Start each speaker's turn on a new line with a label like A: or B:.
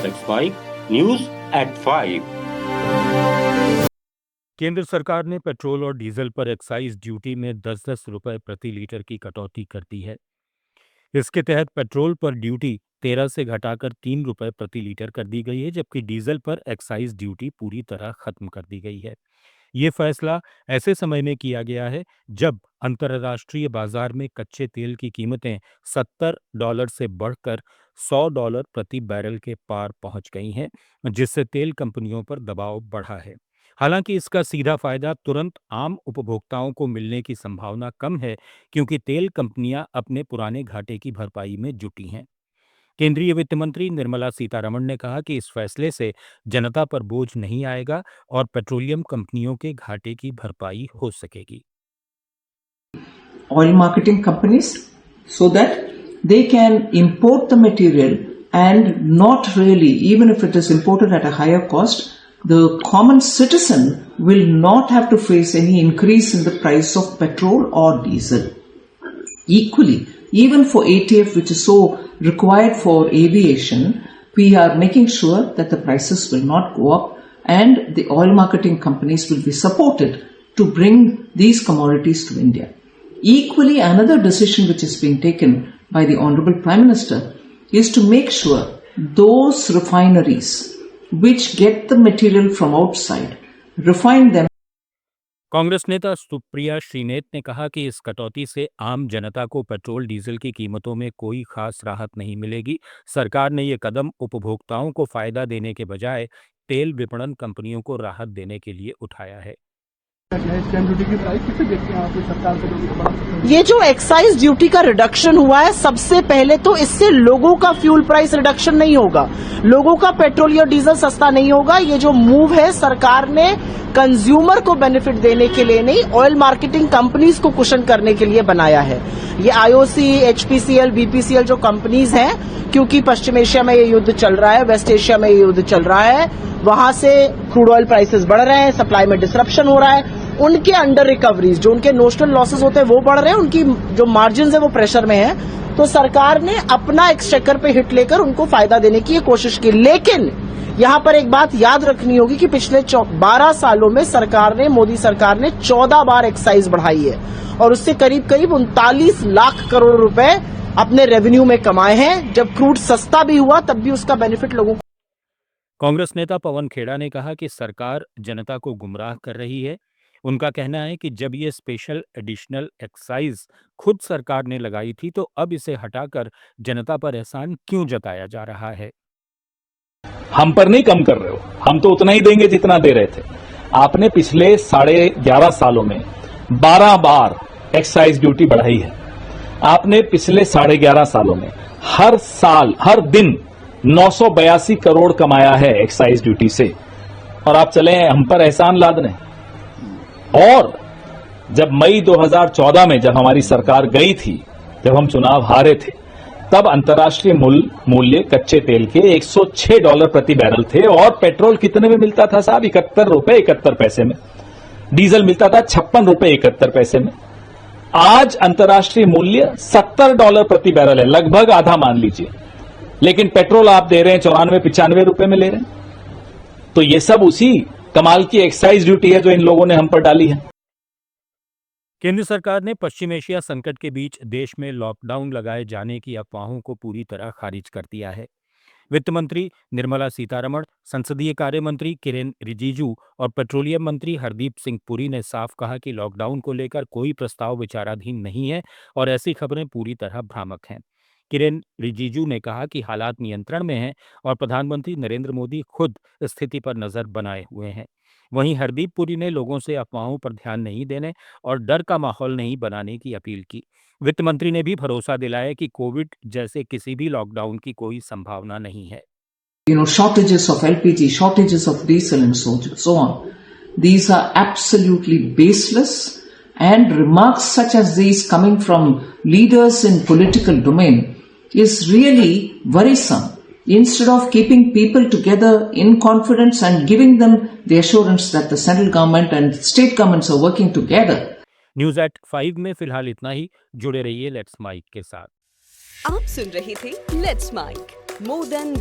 A: Let's Mike, News at 5।
B: केंद्र सरकार ने पेट्रोल और डीजल पर एक्साइज ड्यूटी में 10-10 रुपए प्रति लीटर की कटौती कर दी है। इसके तहत पेट्रोल पर ड्यूटी 13 से घटाकर 3 रुपए प्रति लीटर कर दी गई है, जबकि डीजल पर एक्साइज ड्यूटी पूरी तरह खत्म कर दी गई है। ये फैसला ऐसे समय में किया गया है जब अंतर्राष्ट्रीय बाजार में कच्चे तेल की कीमतें $70 से बढ़कर $100 प्रति बैरल के पार पहुंच गई हैं, जिससे तेल कंपनियों पर दबाव बढ़ा है। हालांकि इसका सीधा फायदा तुरंत आम उपभोक्ताओं को मिलने की संभावना कम है, क्योंकि तेल कंपनियां अपने पुराने घाटे की भरपाई में जुटी हैं। केंद्रीय वित्त मंत्री निर्मला सीतारमण ने कहा कि इस फैसले से जनता पर बोझ नहीं आएगा और पेट्रोलियम कंपनियों के घाटे की भरपाई हो सकेगी।
C: Oil marketing companies so that they can import the material and not really, even if it is imported at a higher cost, the common citizen will not have to face any increase in the price of petrol or diesel. Equally, even for ATF, which is so required for aviation, we are making sure that the prices will not go up and the oil marketing companies will be supported to bring these commodities to India. Equally, another decision which is being taken by the Honorable Prime Minister is to make sure those refineries which get the material from outside, refine them.
B: Congress नेता सुप्रिया श्रीनेत ने कहा कि इस कटौती से आम जनता को petrol diesel की कीमतों में कोई खास राहत नहीं मिलेगी। सरकार ने ये कदम उपभोक्ताओं को फायदा देने के बजाय तेल विपणन कंपनियों को राहत देने के लिए उठाया है।
D: ये जो एक्साइज ड्यूटी का रिडक्शन हुआ है, सबसे पहले तो इससे लोगों का फ्यूल प्राइस रिडक्शन नहीं होगा, लोगों का पेट्रोल या डीजल सस्ता नहीं होगा। ये जो मूव है सरकार ने कंज्यूमर को बेनिफिट देने के लिए नहीं, ऑयल मार्केटिंग कंपनीज को कुशन करने के लिए बनाया है। ये आईओसी, एचपीसीएल, बीपीसीएल जो कंपनीज हैं, क्योंकि पश्चिम एशिया में ये युद्ध चल रहा है, वेस्ट एशिया में ये युद्ध चल रहा है, वहां से क्रूड ऑयल प्राइसेस बढ़ रहे हैं, सप्लाई में डिसरप्शन हो रहा है, उनके अंडर रिकवरीज, जो उनके नोशनल लॉसेस होते हैं वो बढ़ रहे हैं, उनकी जो मार्जिन है वो प्रेशर में है। तो सरकार ने अपना एक्सचेकर पे हिट लेकर उनको फायदा देने की कोशिश की। लेकिन यहां पर एक बात याद रखनी होगी कि पिछले 12 सालों में मोदी सरकार ने 14 बार एक्साइज बढ़ाई है और उससे करीब 39 लाख करोड़ रुपए अपने रेवेन्यू में कमाए हैं। जब क्रूड सस्ता भी हुआ तब भी उसका बेनिफिट लोगों को।
B: कांग्रेस नेता पवन खेड़ा ने कहा कि सरकार जनता को गुमराह कर रही है। उनका कहना है कि जब ये स्पेशल एडिशनल एक्साइज खुद सरकार ने लगाई थी, तो अब इसे हटाकर जनता पर एहसान क्यों जताया जा रहा है।
E: हम पर नहीं कम कर रहे हो, हम तो उतना ही देंगे जितना दे रहे थे। आपने पिछले 11.5 सालों में 12 बार एक्साइज ड्यूटी बढ़ाई है। आपने पिछले 11.5 सालों में हर साल हर दिन 982 करोड़ कमाया है एक्साइज ड्यूटी से, और आप चले हैं हम पर एहसान लादने। और जब मई 2014 में जब हमारी सरकार गई थी, जब हम चुनाव हारे थे, तब अंतर्राष्ट्रीय मूल्य कच्चे तेल के $106 प्रति बैरल थे और पेट्रोल कितने में मिलता था साहब? 71 रुपए 71 पैसे में। डीजल मिलता था 56 रुपए 71 पैसे में। आज अंतर्राष्ट्रीय मूल्य $70 प्रति बैरल है, लगभग आधा मान लीजिए, लेकिन पेट्रोल आप दे रहे हैं 94-95 रुपए में ले रहे हैं। तो ये सब उसी कमाल की एक्साइज ड्यूटी है जो इन लोगों ने हम पर डाली है।
B: केंद्र सरकार ने पश्चिम एशिया संकट के बीच देश में लॉकडाउन लगाए जाने की अफवाहों को पूरी तरह खारिज कर दिया है। वित्त मंत्री निर्मला सीतारमण, संसदीय कार्य मंत्री किरेन रिजिजू और पेट्रोलियम मंत्री हरदीप सिंह पुरी ने साफ कहा कि लॉकडाउन को लेकर कोई प्रस्ताव विचाराधीन नहीं है और ऐसी खबरें पूरी तरह भ्रामक हैं। किरेन रिजिजू ने कहा कि हालात नियंत्रण में हैं और प्रधानमंत्री नरेंद्र मोदी खुद स्थिति पर नजर बनाए हुए हैं। वहीं हरदीप पुरी ने लोगों से अफवाहों पर ध्यान नहीं देने और डर का माहौल नहीं बनाने की अपील की। वित्त मंत्री ने भी भरोसा दिलाया कि कोविड जैसे किसी भी लॉकडाउन की कोई संभावना नहीं है।
C: Shortages of LPG, shortages of diesel and so on. These are absolutely baseless, and remarks such as these coming from leaders in political domain is really worrisome. Instead of keeping people together in confidence and giving them the assurance that the central government and state governments are working together.
B: News eight 5 में फिलहाल इतना ही। जुड़े रहिए let's mic के साथ।
F: आप सुन रहे थे लेट्स माइक मोर देन